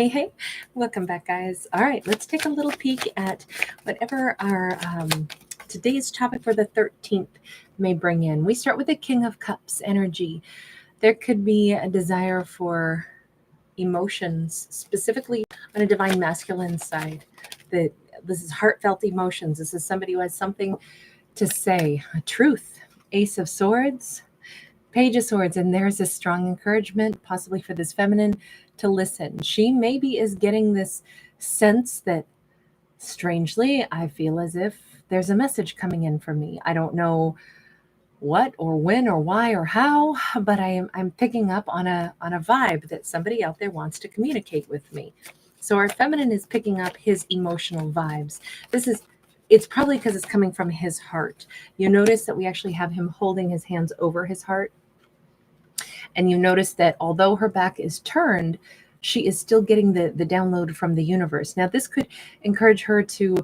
Hey, welcome back, guys. All right, let's take a little peek at whatever our today's topic for the 13th may bring in. We start with the King of Cups energy. There could be a desire for emotions, specifically on a divine masculine side. That this is heartfelt emotions. This is somebody who has something to say, a truth. Ace of Swords, Page of Swords, and there's a strong encouragement, possibly for this feminine, to listen. She maybe is getting this sense that, strangely, I feel as if there's a message coming in for me. I don't know what or when or why or how, but I'm picking up on a vibe that somebody out there wants to communicate with me. So our feminine is picking up his emotional vibes. It's probably because it's coming from his heart. You notice that we actually have him holding his hands over his heart. And you notice that although her back is turned, she is still getting the download from the universe. Now, this could encourage her to,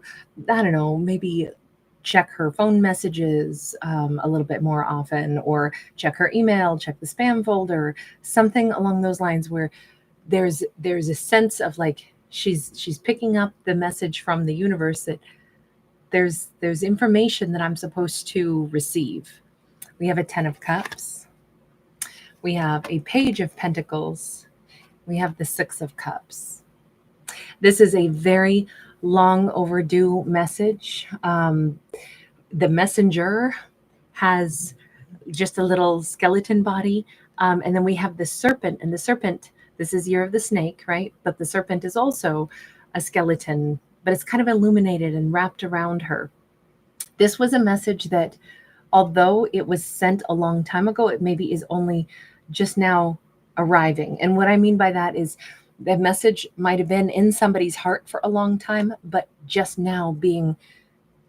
I don't know, maybe check her phone messages a little bit more often, or check her email, check the spam folder, something along those lines where there's a sense of like she's picking up the message from the universe that there's information that I'm supposed to receive. We have a 10 of Cups. We have a Page of Pentacles. We have the 6 of Cups. This is a very long overdue message. The messenger has just a little skeleton body. And then we have the serpent. And the serpent, this is Year of the Snake, right? But the serpent is also a skeleton, but it's kind of illuminated and wrapped around her. This was a message that, although it was sent a long time ago, it maybe is only just now arriving. And what I mean by that is the message might have been in somebody's heart for a long time, but just now being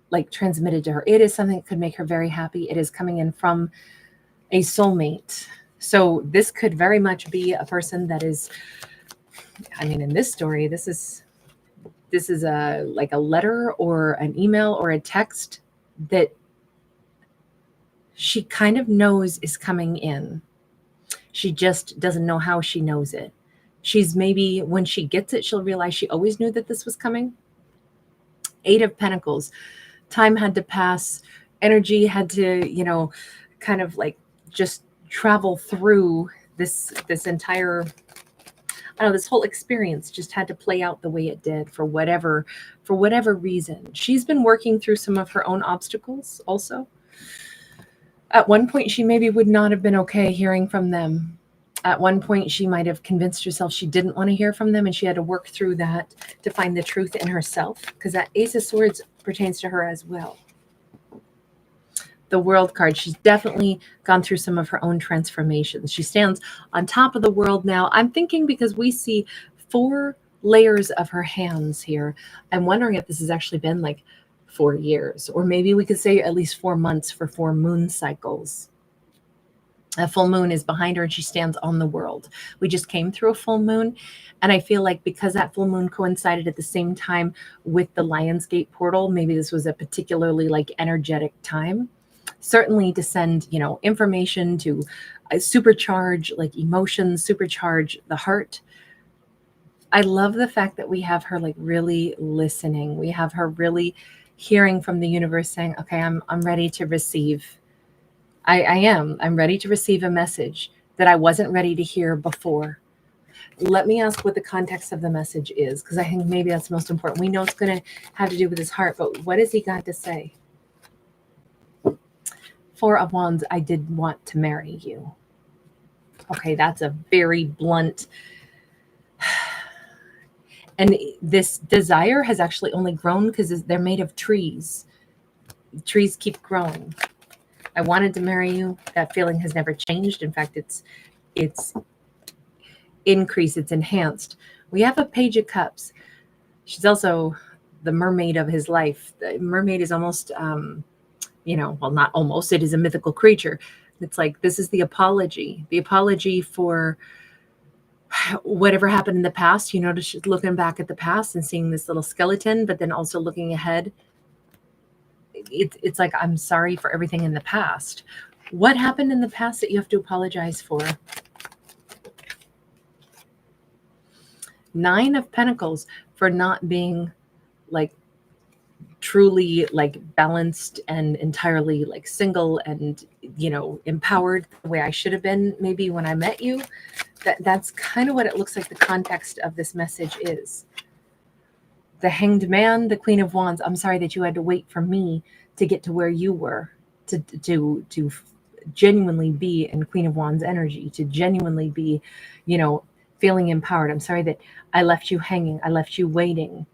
like transmitted to her. It is something that could make her very happy. It is coming in from a soulmate. So this could very much be a person that is, I mean, in this story, this is like a letter or an email or a text that she kind of knows is coming in. She just doesn't know how she knows it. She's maybe, when she gets it, she'll realize she always knew that this was coming. 8 of Pentacles. Time had to pass. Energy had to, kind of like just travel through this entire, I don't know, this whole experience just had to play out the way it did for whatever reason. She's been working through some of her own obstacles also. At one point, she maybe would not have been okay hearing from them. At one point, she might have convinced herself she didn't want to hear from them, and she had to work through that to find the truth in herself, because that Ace of Swords pertains to her as well. The World card, she's definitely gone through some of her own transformations. She stands on top of the world now. I'm thinking because we see 4 layers of her hands here. I'm wondering if this has actually been like 4 years, or maybe we could say at least 4 months for 4 moon cycles. A full moon is behind her and she stands on the world. We just came through a full moon. And I feel like because that full moon coincided at the same time with the Lionsgate portal, maybe this was a particularly like energetic time. Certainly to send, information, to supercharge like emotions, supercharge the heart. I love the fact that we have her like really listening. We have her really hearing from the universe saying, okay, I'm ready to receive. I'm ready to receive a message that I wasn't ready to hear before. Let me ask what the context of the message is, because I think maybe that's most important. We know it's going to have to do with his heart, but what has he got to say? 4 of Wands, I did want to marry you. Okay, that's a very blunt. And this desire has actually only grown because they're made of trees. Trees keep growing. I wanted to marry you. That feeling has never changed. In fact, it's increased, it's enhanced. We have a Page of Cups. She's also the mermaid of his life. The mermaid is almost, well, not almost, it is a mythical creature. It's like, this is the apology for whatever happened in the past. You notice she's looking back at the past and seeing this little skeleton, but then also looking ahead. It's like, I'm sorry for everything in the past. What happened in the past that you have to apologize for? Nine of Pentacles for not being like truly like balanced and entirely like single and, you know, empowered the way I should have been maybe when I met you. That's kind of what it looks like the context of this message is. The Hanged Man, the Queen of Wands. I'm sorry that you had to wait for me to get to where you were, to genuinely be in Queen of Wands energy, to genuinely be, you know, feeling empowered. I'm sorry that I left you hanging. I left you waiting.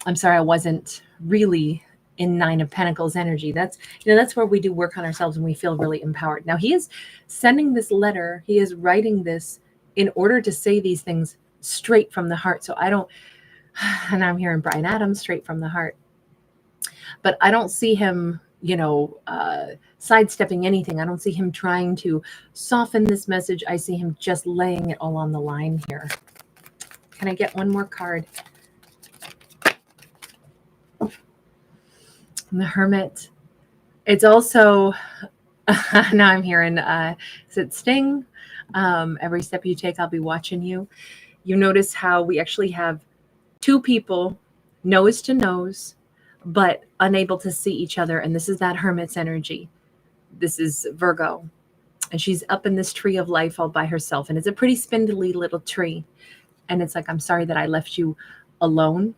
I'm sorry I wasn't really in Nine of Pentacles energy. That's, you know, that's where we do work on ourselves and we feel really empowered. Now he is sending this letter. He is writing this in order to say these things straight from the heart. So I don't, and I'm hearing Bryan Adams straight from the heart, but I don't see him, you know, sidestepping anything. I don't see him trying to soften this message. I see him just laying it all on the line here. Can I get one more card? The Hermit. It's also, now I'm hearing, is it Sting? Every step you take, I'll be watching you. You notice how we actually have two people nose to nose, but unable to see each other. And this is that Hermit's energy. This is Virgo. And she's up in this tree of life all by herself. And it's a pretty spindly little tree. And it's like, I'm sorry that I left you alone.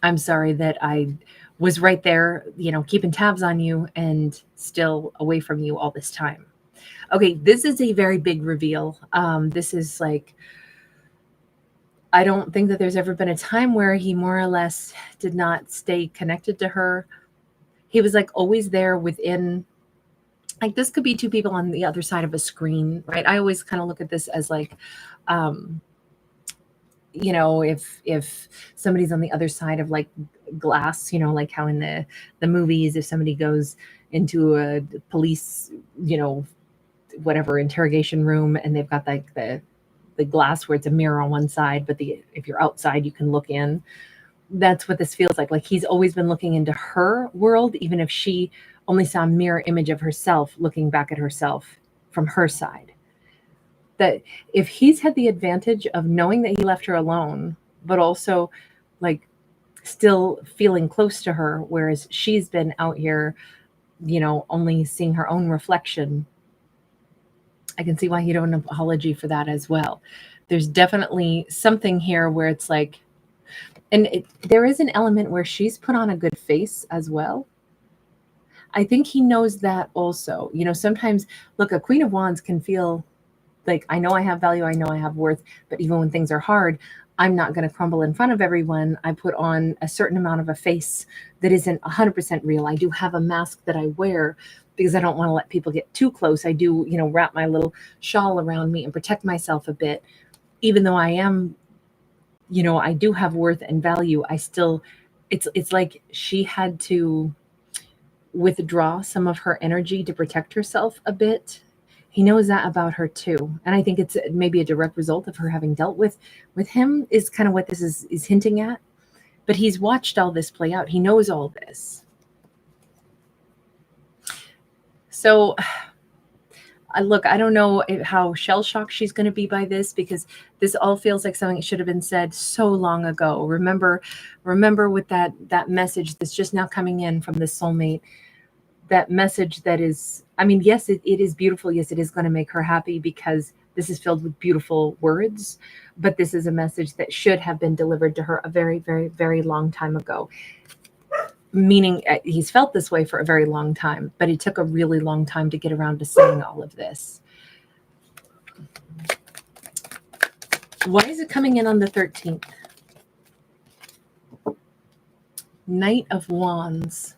I'm sorry that I was right there, you know, keeping tabs on you and still away from you all this time. Okay, this is a very big reveal. This is like, I don't think that there's ever been a time where he more or less did not stay connected to her. He was like always there within, like this could be two people on the other side of a screen, right? I always kind of look at this as like, you know, if somebody's on the other side of like glass, you know, like how in the movies, if somebody goes into a police, you know, whatever interrogation room and they've got like the glass where it's a mirror on one side, but if you're outside, you can look in. That's what this feels like. Like he's always been looking into her world, even if she only saw a mirror image of herself looking back at herself from her side. That if he's had the advantage of knowing that he left her alone, but also like still feeling close to her, whereas she's been out here, you know, only seeing her own reflection, I can see why he'd owe an apology for that as well. There's definitely something here where it's like, and there is an element where she's put on a good face as well. I think he knows that also. You know, sometimes, look, a Queen of Wands can feel like, I know I have value, I know I have worth, but even when things are hard, I'm not going to crumble in front of everyone. I put on a certain amount of a face that isn't 100% real. I do have a mask that I wear because I don't want to let people get too close. I do, you know, wrap my little shawl around me and protect myself a bit. Even though I am, you know, I do have worth and value, I still, it's like she had to withdraw some of her energy to protect herself a bit. He knows that about her too. And I think it's maybe a direct result of her having dealt with him is kind of what this is hinting at. But he's watched all this play out. He knows all this. So look, I don't know how shell-shocked she's going to be by this, because this all feels like something that should have been said so long ago. Remember with that message that's just now coming in from the soulmate, that message that is, I mean, yes, it is beautiful. Yes, it is going to make her happy because this is filled with beautiful words, but this is a message that should have been delivered to her a very, very, very long time ago. Meaning he's felt this way for a very long time, but it took a really long time to get around to saying all of this. Why is it coming in on the 13th? Knight of Wands.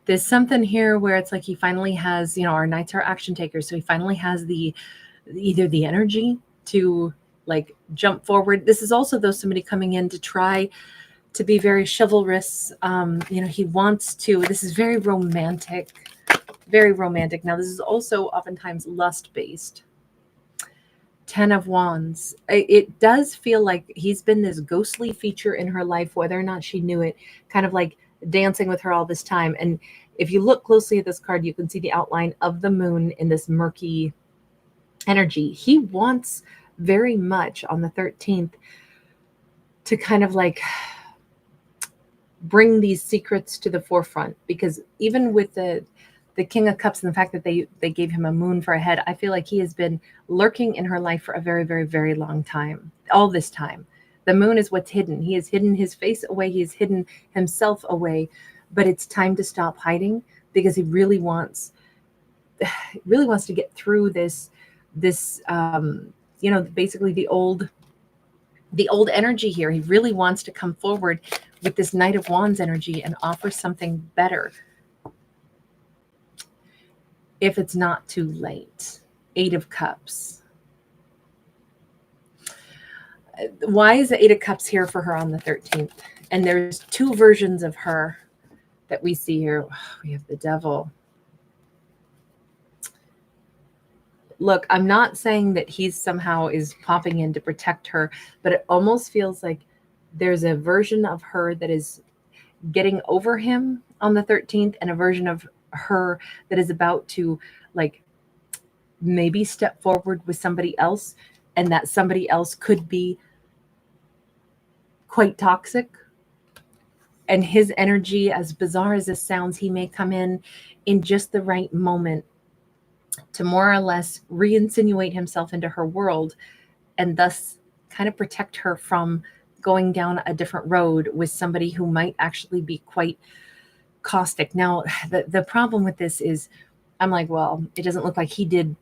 There's something here where it's like he finally has, you know, our knights are action takers. So he finally has either the energy to like jump forward. This is also though somebody coming in to try to be very chivalrous. You know, he wants to, this is very romantic, very romantic. Now this is also oftentimes lust-based. 10 of Wands. It does feel like he's been this ghostly feature in her life, whether or not she knew it, kind of like dancing with her all this time. And if you look closely at this card, you can see the outline of the moon in this murky energy. He wants very much on the 13th to kind of like bring these secrets to the forefront, because even with the King of Cups and the fact that they gave him a moon for a head, I feel like he has been lurking in her life for a very, very, very long time. All this time. The moon is what's hidden. He has hidden his face away. He has hidden himself away. But it's time to stop hiding, because he really wants to get through this basically the old energy here. He really wants to come forward with this Knight of Wands energy and offer something better, if it's not too late. 8 of Cups. Why is the 8 of Cups here for her on the 13th? And there's 2 versions of her that we see here. We have the Devil. Look, I'm not saying that he's somehow is popping in to protect her, but it almost feels like there's a version of her that is getting over him on the 13th, and a version of her that is about to like maybe step forward with somebody else, and that somebody else could be quite toxic. And his energy, as bizarre as this sounds, he may come in just the right moment to more or less re-insinuate himself into her world, and thus kind of protect her from going down a different road with somebody who might actually be quite caustic. Now, the problem with this is, I'm like, well, it doesn't look like he did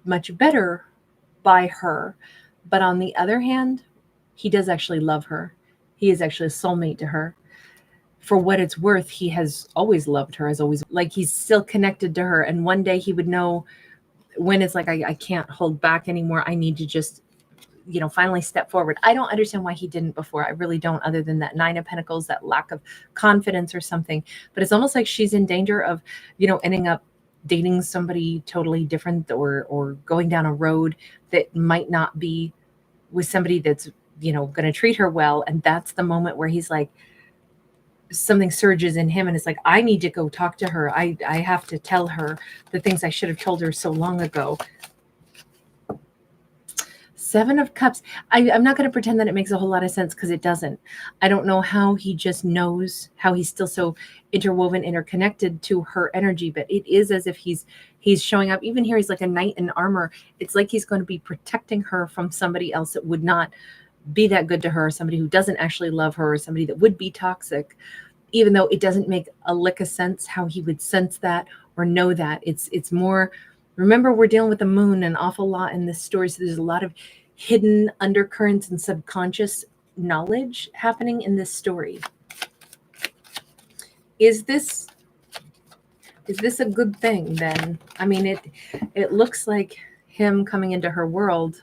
much better by her. But on the other hand, he does actually love her. He is actually a soulmate to her. For what it's worth, he has always loved her, has always, like, he's still connected to her. And one day he would know when it's like, I can't hold back anymore. I need to just, finally step forward. I don't understand why he didn't before. I really don't, other than that 9 of Pentacles, that lack of confidence or something. But it's almost like she's in danger of, ending up dating somebody totally different, or going down a road that might not be with somebody that's, going to treat her well. And that's the moment where he's like, something surges in him and it's like, I need to go talk to her. I have to tell her the things I should have told her so long ago. 7 of Cups. I'm not going to pretend that it makes a whole lot of sense, because it doesn't. I don't know how he just knows, how he's still so interwoven, interconnected to her energy, but it is as if he's showing up. Even here, he's like a knight in armor. It's like he's going to be protecting her from somebody else that would not be that good to her, somebody who doesn't actually love her, or somebody that would be toxic, even though it doesn't make a lick of sense how he would sense that or know that. It's more, remember, we're dealing with the moon an awful lot in this story, so there's a lot of hidden undercurrents and subconscious knowledge happening in this story. Is this a good thing then? I mean, it looks like him coming into her world.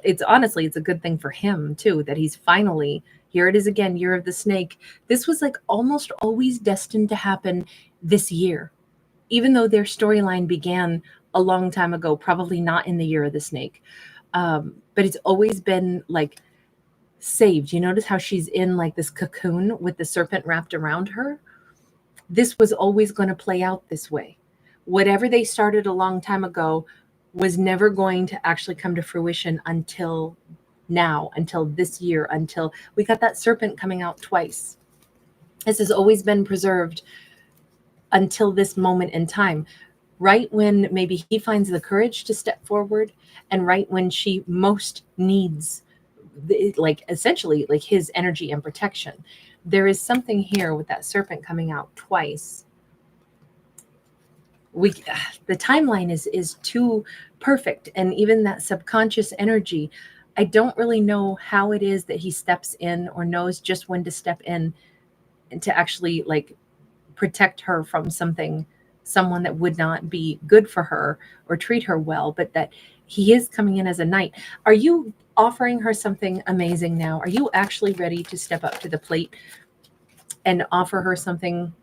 It's honestly, it's a good thing for him too, that he's finally, here it is again, Year of the Snake. This was like almost always destined to happen this year, even though their storyline began a long time ago, probably not in the Year of the Snake. But it's always been like saved. You notice how she's in like this cocoon with the serpent wrapped around her? This was always going to play out this way. Whatever they started a long time ago was never going to actually come to fruition until now, until this year, until we got that serpent coming out twice. This has always been preserved until this moment in time, right when maybe he finds the courage to step forward, and right when she most needs, like, essentially like his energy and protection. There is something here with that serpent coming out twice. The timeline is too perfect, and even that subconscious energy, I don't really know how it is that he steps in or knows just when to step in and to actually like protect her from someone that would not be good for her or treat her well, but that he is coming in as a knight. Are you offering her something amazing now? Are you actually ready to step up to the plate and offer her something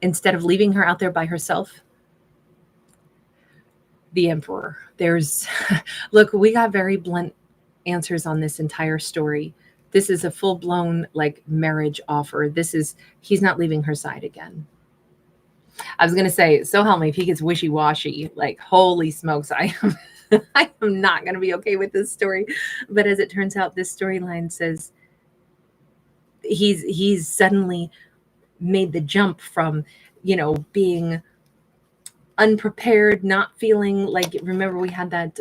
instead of leaving her out there by herself? The Emperor. Look, we got very blunt answers on this entire story. This is a full-blown like marriage offer. He's not leaving her side again. I was going to say, so help me, if he gets wishy-washy, like, holy smokes, I am not going to be okay with this story. But as it turns out, this storyline says he's suddenly made the jump from, being unprepared, not feeling like, remember we had that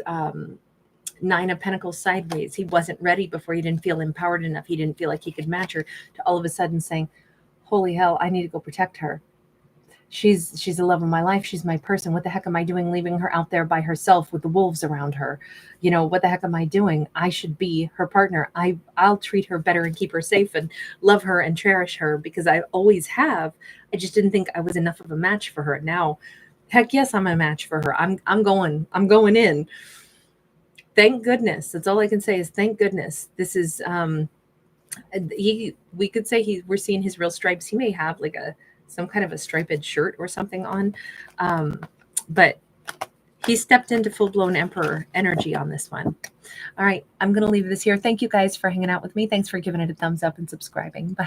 Nine of Pentacles sideways. He wasn't ready before. He didn't feel empowered enough. He didn't feel like he could match her, to all of a sudden saying, holy hell, I need to go protect her. She's the love of my life. She's my person. What the heck am I doing leaving her out there by herself with the wolves around her? What the heck am I doing? I should be her partner. I'll treat her better and keep her safe and love her and cherish her, because I always have. I just didn't think I was enough of a match for her. Now, heck yes, I'm a match for her. I'm going in. Thank goodness. That's all I can say is thank goodness. This is we could say we're seeing his real stripes. He may have like some kind of a striped shirt or something on. But he stepped into full-blown emperor energy on this one. All right, I'm going to leave this here. Thank you guys for hanging out with me. Thanks for giving it a thumbs up and subscribing. Bye.